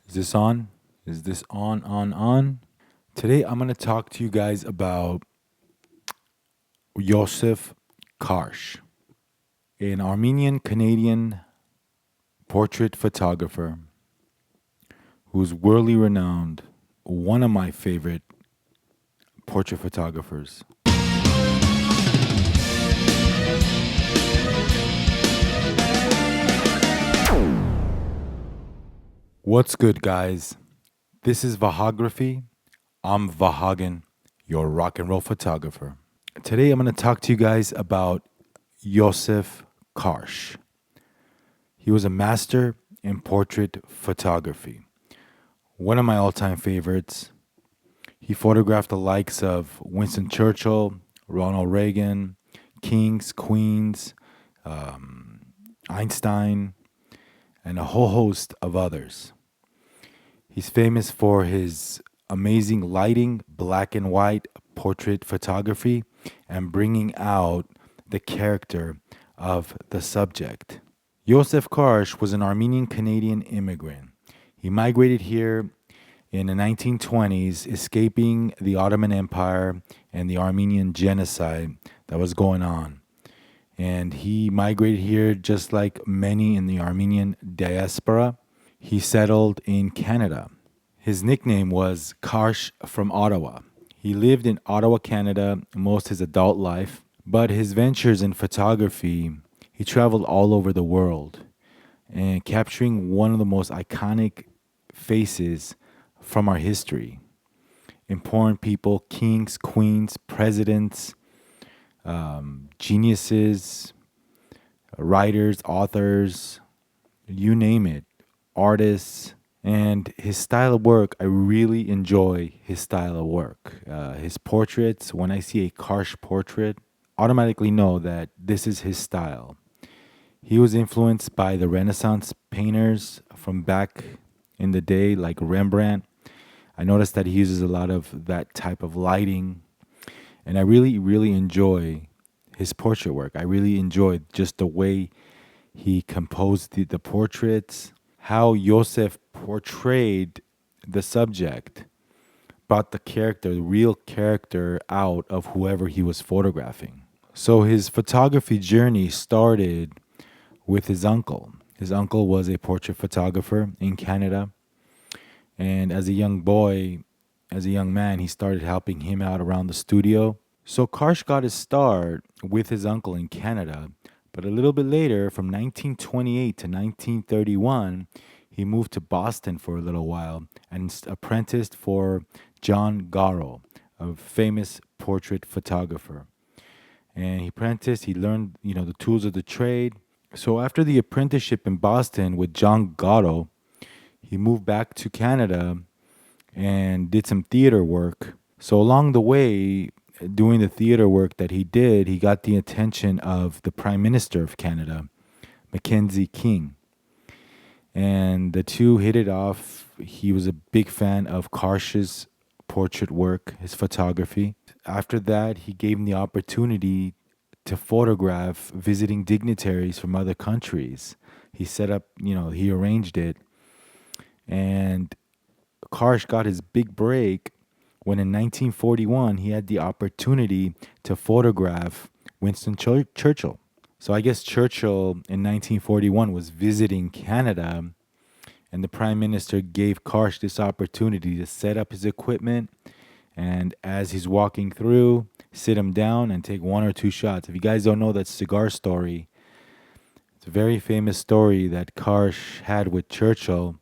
Is this on? Is this on? Today I'm going to talk to you guys about Yousif Karsh, an Armenian Canadian portrait photographer who's worldly renowned, one of my favorite portrait photographers. What's good, guys? This is Biography. I'm Vahagan, your rock and roll photographer. Today I'm going to talk to you guys about Yousif Karsh. He was a master in portrait photography. One of my all-time favorites. He photographed the likes of Winston Churchill, Ronald Reagan, kings, queens, Einstein, and a whole host of others. He's famous for his amazing lighting, black and white portrait photography, and bringing out the character of the subject. Yousif Karsh was an Armenian Canadian immigrant. He migrated here in the 1920s, escaping the Ottoman Empire and the Armenian genocide that was going on. And he migrated here just like many in the Armenian diaspora. He settled in Canada. His nickname was Karsh from Ottawa. He lived in Ottawa, Canada, most his adult life, but his ventures in photography, he traveled all over the world and capturing one of the most iconic faces from our history. Important people, kings, queens, presidents, geniuses, writers, authors, you name it, artists. And his style of work, I really enjoy his style of work. His portraits, when I see a Karsh portrait, automatically know that this is his style. He was influenced by the Renaissance painters from back in the day, like Rembrandt. I noticed that he uses a lot of that type of lighting. And I really enjoy his portrait work. I really enjoyed just the way he composed the portraits, how Yousif portrayed the subject, brought the character, the real character out of whoever he was photographing. So his photography journey started with his uncle. His uncle was a portrait photographer in Canada. And as a young boy, as a young man, he started helping him out around the studio. So Karsh got his start with his uncle in Canada. But a little bit later, from 1928 to 1931, he moved to Boston for a little while and apprenticed for John Garrow, a famous portrait photographer. And he apprenticed, he learned, the tools of the trade. So after the apprenticeship in Boston with John Garrow, he moved back to Canada and did some theater work. So along the way, doing the theater work that he did, he got the attention of the Prime Minister of Canada, Mackenzie King. And the two hit it off. He was a big fan of Karsh's portrait work, his photography. After that, he gave him the opportunity to photograph visiting dignitaries from other countries. He set up, he arranged it. And Karsh got his big break when in 1941 he had the opportunity to photograph Winston Churchill. So I guess Churchill in 1941 was visiting Canada, and the Prime Minister gave Karsh this opportunity to set up his equipment, and as he's walking through, sit him down and take one or two shots. If you guys don't know that cigar story, it's a very famous story that Karsh had with Churchill.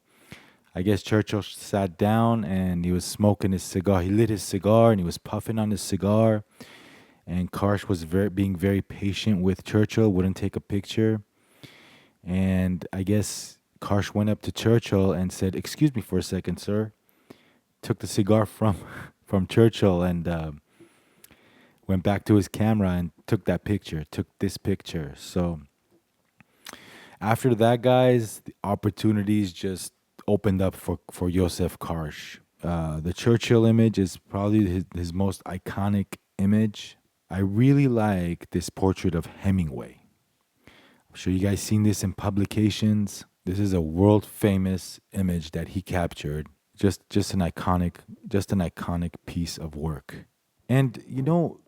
I guess Churchill sat down and he was smoking his cigar. He lit his cigar and he was puffing on his cigar. And Karsh was being very patient with Churchill, wouldn't take a picture. And I guess Karsh went up to Churchill and said, "Excuse me for a second, sir." Took the cigar from from Churchill and went back to his camera and took that picture, took this picture. So after that, guys, the opportunities just opened up for Yousif Karsh. The Churchill image is probably his most iconic image. I really like this portrait of Hemingway. I'm sure you guys seen this in publications. This is a world famous image that he captured. Just an iconic piece of work. And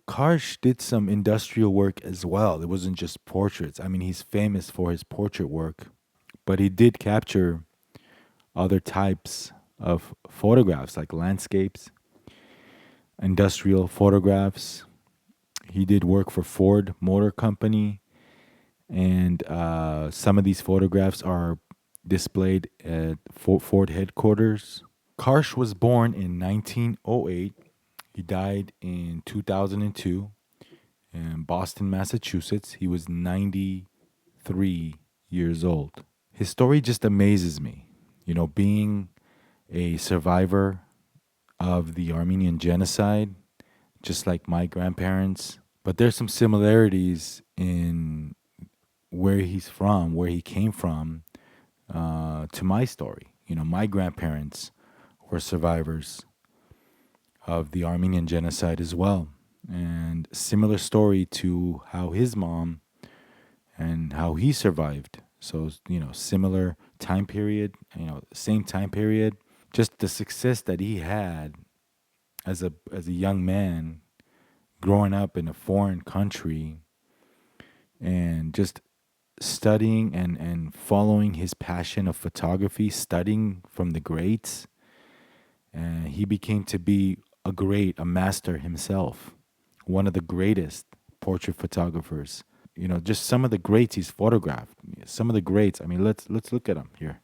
Karsh did some industrial work as well. It wasn't just portraits. I mean, he's famous for his portrait work, but he did capture other types of photographs like landscapes, industrial photographs. He did work for Ford Motor Company, and some of these photographs are displayed at Ford headquarters. Karsh was born in 1908. He died in 2002 in Boston, Massachusetts. He was 93 years old. His story just amazes me. Being a survivor of the Armenian genocide, just like my grandparents. But there's some similarities in where he's from, where he came from, to my story. My grandparents were survivors of the Armenian genocide as well. And similar story to how his mom and how he survived. So, similar time period, same time period. Just the success that he had as a young man growing up in a foreign country and just studying and following his passion of photography, studying from the greats. And he became to be a master himself, one of the greatest portrait photographers. Just some of the greats he's photographed. Some of the greats. I mean, let's look at him here.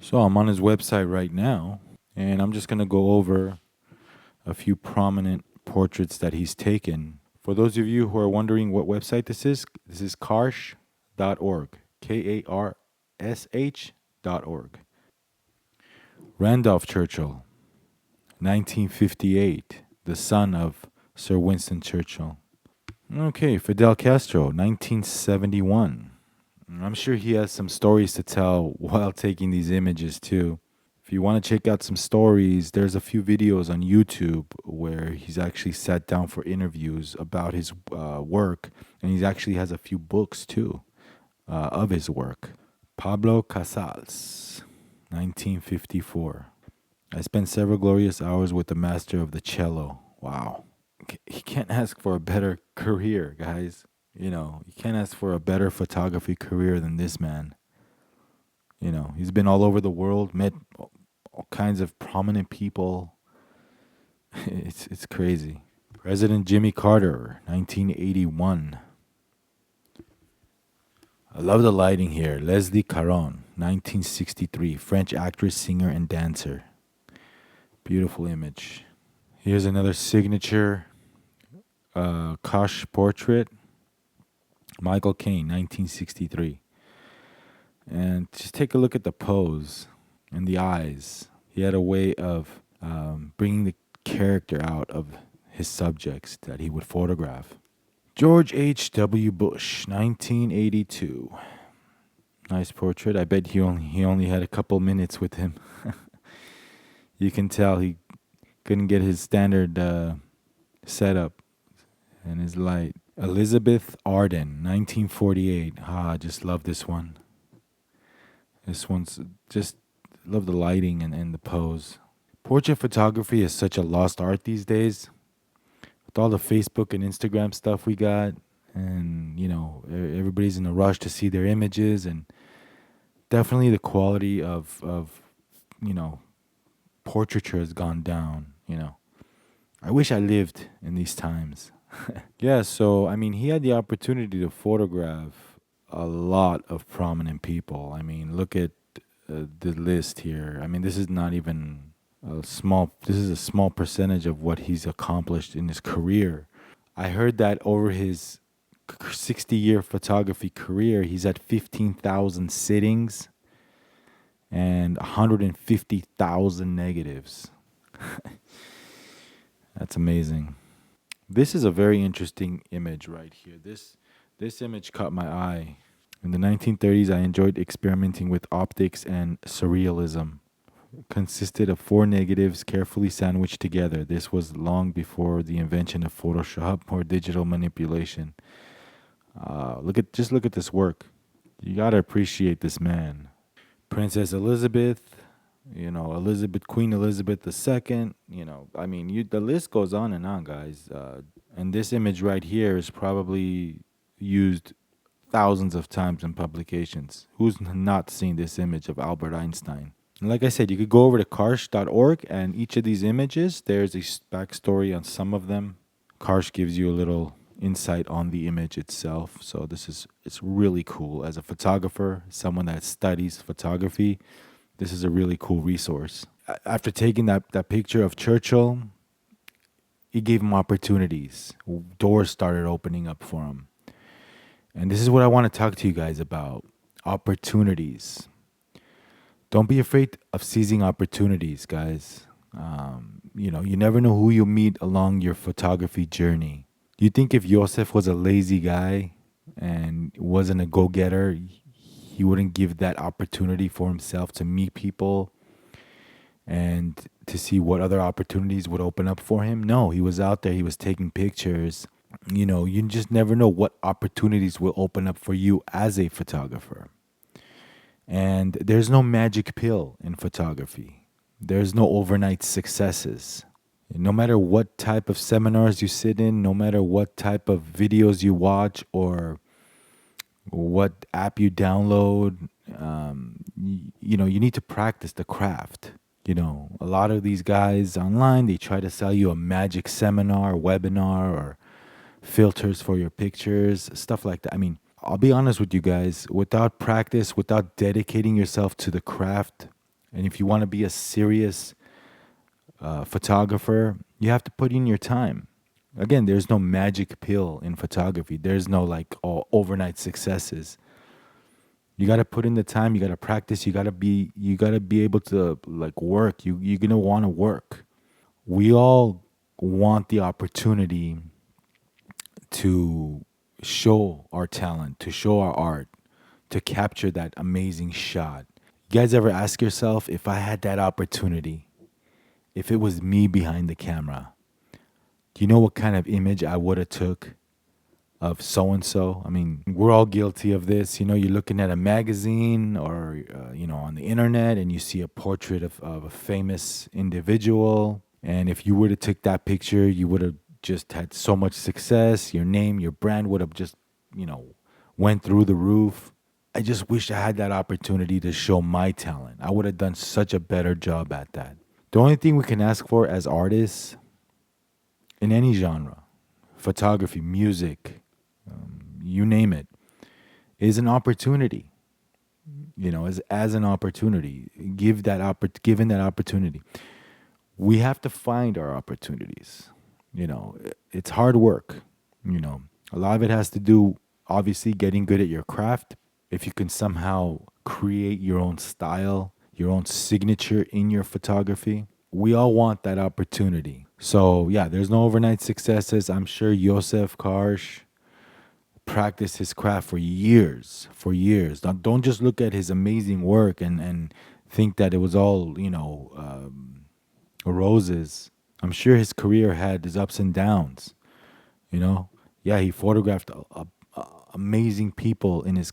So I'm on his website right now, and I'm just gonna go over a few prominent portraits that he's taken. For those of you who are wondering what website this is karsh.org. KARSH.org. Randolph Churchill, 1958, the son of Sir Winston Churchill. Okay, Fidel Castro, 1971. I'm sure he has some stories to tell while taking these images too. If you want to check out some stories, there's a few videos on YouTube where he's actually sat down for interviews about his work, and he actually has a few books too of his work. Pablo Casals, 1954. I spent several glorious hours with the master of the cello. Wow. He can't ask for a better career, guys. You can't ask for a better photography career than this man. He's been all over the world, met all kinds of prominent people. It's crazy. President Jimmy Carter, 1981. I love the lighting here. Leslie Caron, 1963, French actress, singer, and dancer. Beautiful image. Here's another signature Karsh portrait. Michael Caine, 1963. And just take a look at the pose and the eyes. He had a way of bringing the character out of his subjects that he would photograph. George H.W. Bush, 1982. Nice portrait. I bet he only had a couple minutes with him. You can tell he couldn't get his standard setup and his light. Elizabeth Arden, 1948. I just love this one. This one's just love the lighting and the pose. Portrait photography is such a lost art these days. With all the Facebook and Instagram stuff we got, and everybody's in a rush to see their images, and definitely the quality of portraiture has gone down. I wish I lived in these times. Yeah, so I mean, he had the opportunity to photograph a lot of prominent people. I mean, look at the list here. I mean, this is not even a small. This is a small percentage of what he's accomplished in his career. I heard that over his 60-year photography career, he's at 15,000 sittings and 150,000 negatives. That's amazing. This is a very interesting image right here. This image caught my eye. In the 1930s, I enjoyed experimenting with optics and surrealism. It consisted of 4 negatives carefully sandwiched together. This was long before the invention of Photoshop or digital manipulation. Look at this work. You gotta appreciate this man. Princess Elizabeth, Queen Elizabeth II, I mean, the list goes on and on, guys. And this image right here is probably used thousands of times in publications. Who's not seen this image of Albert Einstein? And like I said, you could go over to karsh.org, and each of these images, there's a backstory on some of them. Karsh gives you a little insight on the image itself. So it's really cool. As a photographer, someone that studies photography, this is a really cool resource. After taking that picture of Churchill, it gave him opportunities. Doors started opening up for him. And this is what I want to talk to you guys about: opportunities. Don't be afraid of seizing opportunities, guys. You never know who you'll meet along your photography journey. Do you think if Yousif was a lazy guy and wasn't a go getter, he wouldn't give that opportunity for himself to meet people and to see what other opportunities would open up for him? No, he was out there, he was taking pictures. You just never know what opportunities will open up for you as a photographer. And there's no magic pill in photography. There's no overnight successes. No matter what type of seminars you sit in, no matter what type of videos you watch or what app you download, you need to practice the craft. A lot of these guys online, they try to sell you a magic seminar, webinar, or filters for your pictures, stuff like that. I mean, I'll be honest with you guys, without practice, without dedicating yourself to the craft, and if you want to be a serious photographer, you have to put in your time. Again, there's no magic pill in photography. There's no like overnight successes. You got to put in the time. You got to practice. You got to be able to like work. You're gonna want to work. We all want the opportunity to show our talent, to show our art, to capture that amazing shot. You guys ever ask yourself, if I had that opportunity, if it was me behind the camera, do you know what kind of image I would have took of so and so? I mean, we're all guilty of this. You're looking at a magazine or on the internet, and you see a portrait of a famous individual. And if you would have took that picture, you would have just had so much success. Your name, your brand would have just went through the roof. I just wish I had that opportunity to show my talent. I would have done such a better job at that. The only thing we can ask for as artists in any genre, photography, music, you name it, is an opportunity. As an opportunity, given that opportunity, we have to find our opportunities. It's hard work. A lot of it has to do, obviously, getting good at your craft. If you can somehow create your own style, your own signature in your photography, we all want that opportunity. So yeah, there's no overnight successes. I'm sure Yousif Karsh practiced his craft for years, for years. Don't just look at his amazing work and think that it was all, roses. I'm sure his career had his ups and downs, you know. Yeah, he photographed amazing people in his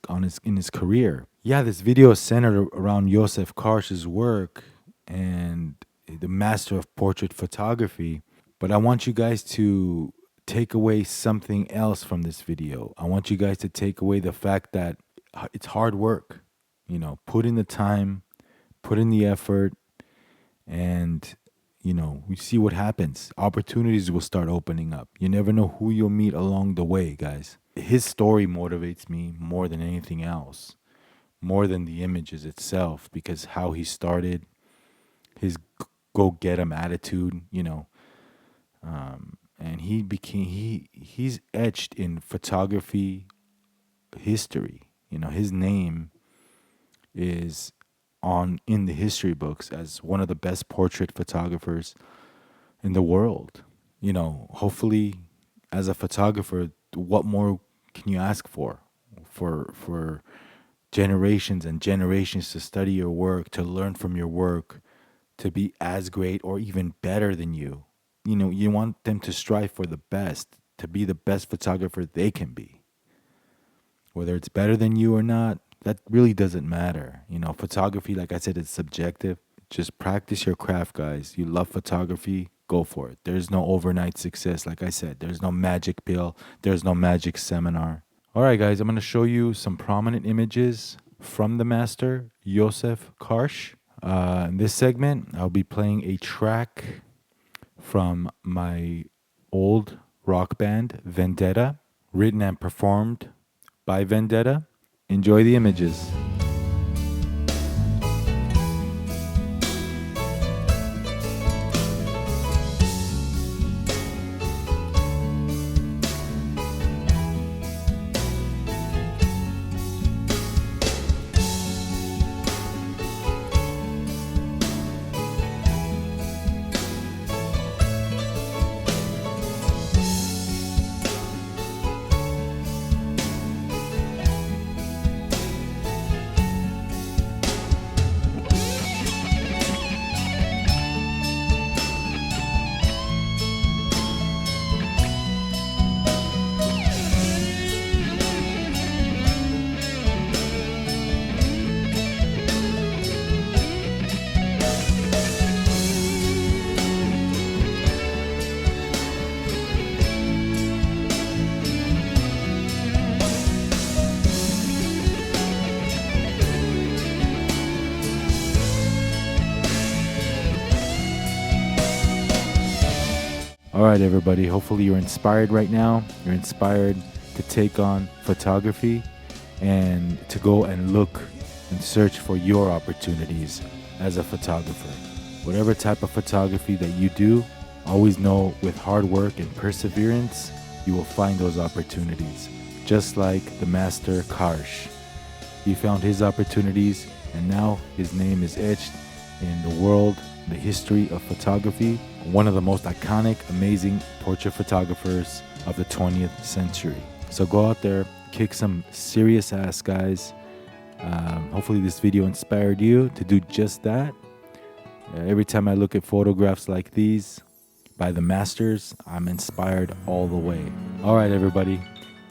career. Yeah, this video is centered around Yousif Karsh's work and the master of portrait photography. But I want you guys to take away something else from this video. I want you guys to take away the fact that it's hard work. Put in the time, put in the effort, and we see what happens. Opportunities will start opening up. You never know who you'll meet along the way, guys. His story motivates me more than anything else, more than the images itself, because how he started, his go get 'em attitude, and he's etched in photography history. His name is on in the history books as one of the best portrait photographers in the world. Hopefully, as a photographer, what more can you ask for? For generations and generations to study your work, to learn from your work, to be as great or even better than you. You want them to strive for the best, to be the best photographer they can be. Whether it's better than you or not, that really doesn't matter. You know, photography, like I said, it's subjective. Just practice your craft, guys. You love photography, go for it. There's no overnight success. Like I said, there's no magic pill, there's no magic seminar. All right, guys, I'm going to show you some prominent images from the master, Yousif Karsh. In this segment, I'll be playing a track from my old rock band, Vendetta, written and performed by Vendetta. Enjoy the images. All right, everybody. Hopefully, you're inspired right now. You're inspired to take on photography and to go and look and search for your opportunities as a photographer. Whatever type of photography that you do, always know with hard work and perseverance, you will find those opportunities. Just like the master Karsh. He found his opportunities, and now his name is etched in the world, the history of photography. One of the most iconic, amazing portrait photographers of the 20th century. So go out there, kick some serious ass, guys. Hopefully this video inspired you to do just that. Every time I look at photographs like these by the masters, I'm inspired all the way. All right, everybody.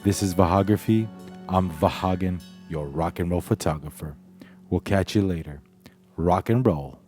This is Biography. I'm Vahagan, your rock and roll photographer. We'll catch you later. Rock and roll.